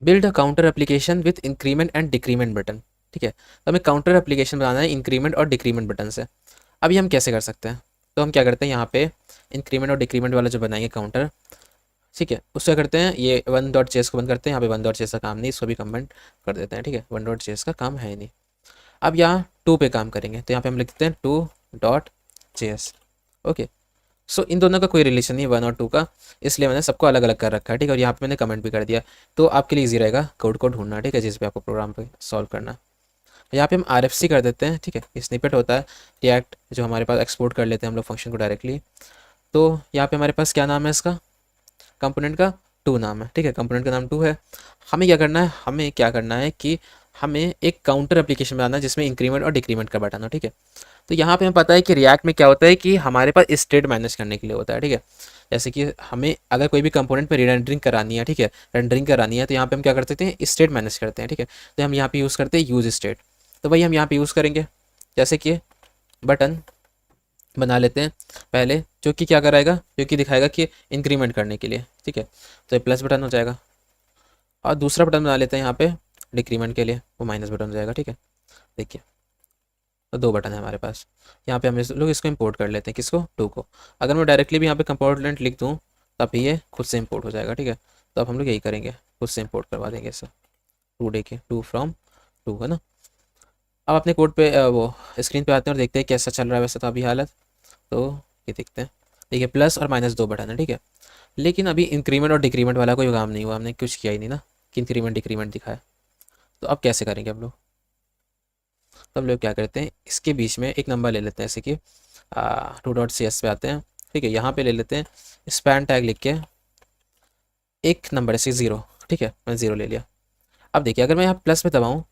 Build a counter application with increment and decrement button. ठीक है, तो हमें काउंटर एप्लीकेशन बनाना है इंक्रीमेंट और डिक्रीमेंट बटन से। अभी हम कैसे कर सकते हैं, तो हम क्या करते हैं यहाँ पे इंक्रीमेंट और डिक्रीमेंट वाला जो बनाएंगे काउंटर, ठीक है, उससे करते हैं ये वन डॉट जेस को बंद करते हैं। यहाँ पे वन डॉट जेस का काम नहीं, इसको भी कमेंट कर देते हैं। ठीक है, वन डॉट जेस का काम है ही नहीं। अब यहाँ टू पे काम करेंगे, तो यहाँ पे हम लिखते हैं टू डॉट जेएस। ओके, सो इन दोनों का कोई रिलेशन नहीं है वन और टू का, इसलिए मैंने सबको अलग अलग कर रखा है। ठीक है, और यहाँ पे मैंने कमेंट भी कर दिया, तो आपके लिए ईजी रहेगा कोड को ढूंढना। ठीक है, जिस पे आपको प्रोग्राम पे सॉल्व करना। यहाँ पे हम आर एफ सी कर देते हैं। ठीक है, स्निपेट होता है रिएक्ट जो हमारे पास एक्सपोर्ट कर लेते हैं हम लोग फंक्शन को डायरेक्टली। तो यहाँ पे हमारे पास क्या नाम है इसका कंपोनेंट का, टू नाम है। ठीक है, कंपोनेंट का नाम टू है। हमें क्या करना है कि हमें एक काउंटर एप्लीकेशन बनाना है जिसमें इंक्रीमेंट और डिक्रीमेंट का बटन हो। ठीक है, तो यहाँ पे हमें पता है कि रिएक्ट में क्या होता है कि हमारे पास स्टेट मैनेज करने के लिए होता है। ठीक है, जैसे कि हमें अगर कोई भी कंपोनेंट पे रेंडरिंग करानी है, ठीक है, रेंडरिंग करानी है, तो यहाँ पे हम क्या कर सकते हैं, स्टेट मैनेज करते हैं। ठीक है, तो हम यहाँ पे यूज़ करते हैं यूज स्टेट। तो वही हम यहाँ पे यूज़ करेंगे, जैसे कि बटन बना लेते हैं पहले, जो कि क्या कराएगा, जो कि दिखाएगा कि इंक्रीमेंट करने के लिए। ठीक है, तो ये प्लस बटन हो जाएगा। और दूसरा बटन बना लेते हैं यहाँ पे डिक्रीमेंट के लिए, वो माइनस बटन हो जाएगा। ठीक है, देखिए, तो दो बटन है हमारे पास। यहाँ पे हम इस लोग इसको इंपोर्ट कर लेते हैं, किसको, टू को। अगर मैं डायरेक्टली भी यहाँ पे कंपोनेंट लिख दूँ तब भी ये खुद से इंपोर्ट हो जाएगा। ठीक है, तो अब हम लोग यही करेंगे, खुद से इंपोर्ट करवा देंगे इसे। टू देखिए, टू फ्रॉम टू है ना। अब अपने कोड पे वो स्क्रीन पे आते हैं और देखते हैं कैसा चल रहा है वैसे तो अभी हालत। तो ये देखते हैं, देखिए प्लस और माइनस दो बटन है। ठीक है, लेकिन अभी इंक्रीमेंट और डिक्रीमेंट वाला कोई काम नहीं हुआ, हमने कुछ किया ही नहीं ना कि इंक्रीमेंट डिक्रीमेंट दिखाया। तो अब कैसे करेंगे हम लोग, तो हम लोग क्या करते हैं, इसके बीच में एक नंबर ले लेते हैं, जैसे कि टू डॉट सी एस पे आते हैं। ठीक है, यहाँ पे ले लेते हैं स्पैन टैग लिख के एक नंबर ऐसे ज़ीरो। ठीक है, मैंने ज़ीरो ले लिया। अब देखिए अगर मैं यहाँ प्लस पे दबाऊँ,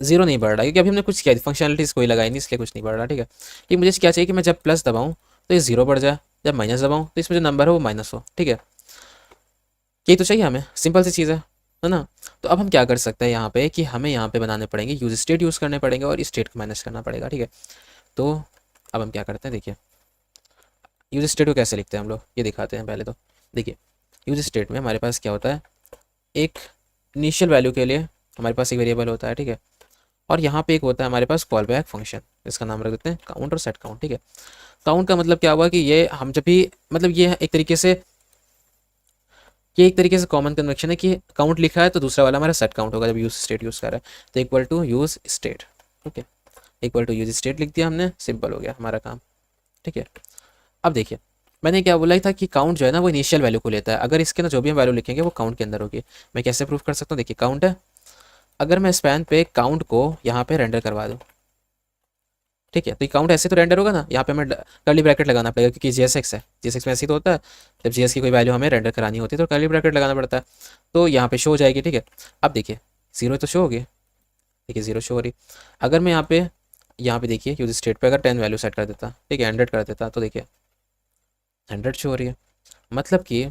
ज़ीरो नहीं बढ़ रहा क्योंकि अभी हमने कुछ किया, फंक्शनलिटीज़ कोई लगाई नहीं, इसलिए कुछ नहीं बढ़ रहा। ठीक है, कि मुझे क्या चाहिए कि मैं जब प्लस दबाऊँ तो ये ज़ीरो बढ़ जाए, जब माइनस दबाऊँ तो इसमें जो नंबर हो वो माइनस हो। ठीक है, यही तो चाहिए हमें, सिंपल सी चीज़ है ना। तो अब हम क्या कर सकते हैं यहाँ पे कि हमें यहाँ पे बनाने पड़ेंगे यूज स्टेट यूज़ करने पड़ेंगे और स्टेट को मैनेज करना पड़ेगा। ठीक है, तो अब हम क्या करते हैं, देखिए यूज स्टेट को कैसे लिखते हैं हम लोग ये दिखाते हैं पहले। तो देखिए यूज स्टेट में हमारे पास क्या होता है, एक इनिशियल वैल्यू के लिए हमारे पास एक वेरिएबल होता है। ठीक है, और यहाँ पे एक होता है हमारे पास कॉल बैक फंक्शन, इसका नाम रख देते हैं काउंट और सेट काउंट। ठीक है, काउंट का मतलब क्या हुआ कि ये हम जब भी मतलब ये एक तरीके से कॉमन कन्वेक्शन है कि काउंट लिखा है तो दूसरा वाला हमारा सेट काउंट होगा जब यूज स्टेट यूज़ कर रहा है। तो equal to use state. Okay, equal to use state लिख दिया हमने, सिंपल हो गया हमारा काम। ठीक है, अब देखिए मैंने क्या बोला था कि काउंट जो है ना वो इनिशियल वैल्यू को लेता है, अगर इसके ना जो भी हम वैल्यू लिखेंगे वो काउंट के अंदर होगी। मैं कैसे प्रूफ कर सकता हूँ, देखिए काउंट है, अगर मैं स्पैन पे काउंट को यहाँ पे रेंडर करवा दूँ, ठीक है, तो ये काउंट ऐसे तो रेंडर होगा ना, यहाँ पे हमें कर्ली ब्रैकेट लगाना पड़ेगा क्योंकि जीएसएक्स है, जीएसएक्स में ऐसे ही तो होता है, जब जीएस की कोई वैल्यू हमें रेंडर करानी होती है तो कर्ली ब्रैकेट लगाना पड़ता है, तो यहाँ पे शो हो जाएगी। ठीक है, अब देखिए जीरो तो शो होगी, देखिए जीरो शो हो रही। अगर मैं यहाँ पे देखिए यूज स्टेट पे अगर 10 वैल्यू सेट कर देता, ठीक है, 100 कर देता, तो देखिए 100 शो हो रही है। मतलब कि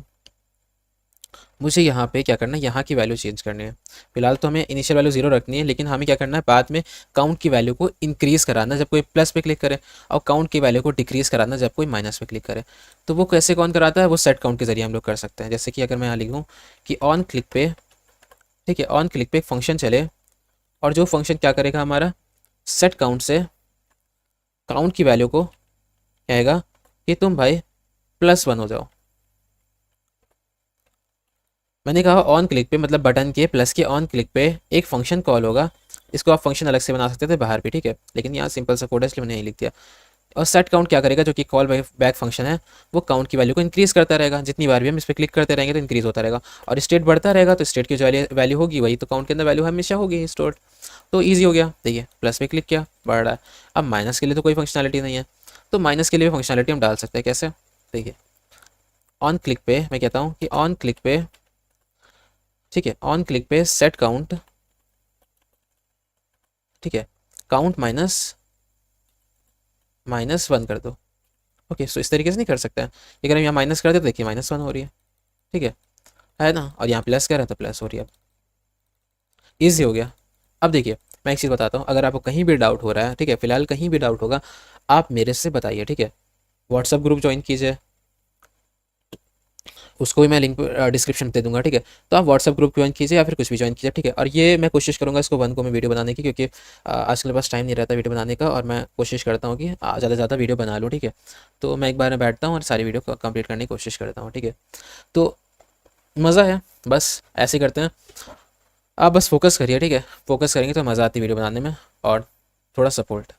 मुझे यहाँ पे क्या करना है, यहाँ की वैल्यू चेंज करनी है। फिलहाल तो हमें इनिशियल वैल्यू जीरो रखनी है, लेकिन हमें क्या करना है बाद में काउंट की वैल्यू को इंक्रीज़ कराना जब कोई प्लस पे क्लिक करे, और काउंट की वैल्यू को डिक्रीज़ कराना जब कोई माइनस पे क्लिक करे। तो वो कैसे कौन कराता है, वो सेट काउंट के जरिए हम लोग कर सकते हैं। जैसे कि अगर मैं यहाँ लिखूँ कि ऑन क्लिक पे, ठीक है, ऑन क्लिक पे एक फंक्शन चले और जो फंक्शन क्या करेगा हमारा सेट काउंट से काउंट की वैल्यू को कहेगा कि तुम भाई +1 हो जाओ। मैंने कहा ऑन क्लिक पे मतलब बटन के प्लस के ऑन क्लिक पे एक फंक्शन कॉल होगा, इसको आप फंक्शन अलग से बना सकते थे बाहर भी, ठीक है, लेकिन यहाँ सिंपल सा कोड है इसलिए मैंने यही लिख दिया। और सेट काउंट क्या करेगा, जो कि कॉल बैक फंक्शन है, वो काउंट की वैल्यू को इंक्रीज करता रहेगा, जितनी बार भी हम इस पर क्लिक करते रहेंगे तो इंक्रीज होता रहेगा, और स्टेट बढ़ता रहेगा तो स्टेट की जो वैल्यू होगी वही तो काउंट के अंदर वैल्यू हमेशा होगी स्टोर्ड। तो ईजी हो गया, देखिए प्लस पे क्लिक किया बढ़ रहा है। अब माइनस के लिए तो कोई फंक्शनलिटी नहीं है, तो माइनस के लिए भी फंक्शनलिटी हम डाल सकते हैं। कैसे, देखिए ऑन क्लिक पे मैं कहता हूँ कि ऑन क्लिक पे, ठीक है, ऑन क्लिक पे सेट काउंट, ठीक है, काउंट -1 कर दो। ओके, सो इस तरीके से नहीं कर सकते हैं, अगर हम यहाँ माइनस कर दे तो देखिए -1 हो रही है, ठीक है ना, और यहाँ प्लस कर रहे हैं तो प्लस हो रही है। अब ईजी हो गया। अब देखिए मैं एक चीज़ बताता हूँ, अगर आपको कहीं भी डाउट हो रहा है, ठीक है, फिलहाल कहीं भी डाउट होगा आप मेरे से बताइए, ठीक है, व्हाट्सअप ग्रुप ज्वाइन कीजिए, उसको भी मैं लिंक डिस्क्रिप्शन दे दूंगा, ठीक है। तो आप व्हाट्सएप ग्रुप ज्वाइन कीजिए या फिर कुछ भी ज्वाइन कीजिए, ठीक है। और ये मैं कोशिश करूँगा इसको 1 को मैं वीडियो बनाने की, क्योंकि आजकल मेरे पास टाइम नहीं रहता वीडियो बनाने का, और मैं कोशिश करता हूँ कि ज़्यादा से ज़्यादा वीडियो बना लूँ, ठीक है। तो मैं एक बार में बैठता हूँ और सारी वीडियो कंप्लीट करने की कोशिश करता हूँ, ठीक है। तो मज़ा है, बस ऐसे ही करते हैं। आप बस फोकस करिए, ठीक है। फोकस करेंगे तो मज़ा आती है वीडियो बनाने में, और थोड़ा सपोर्ट।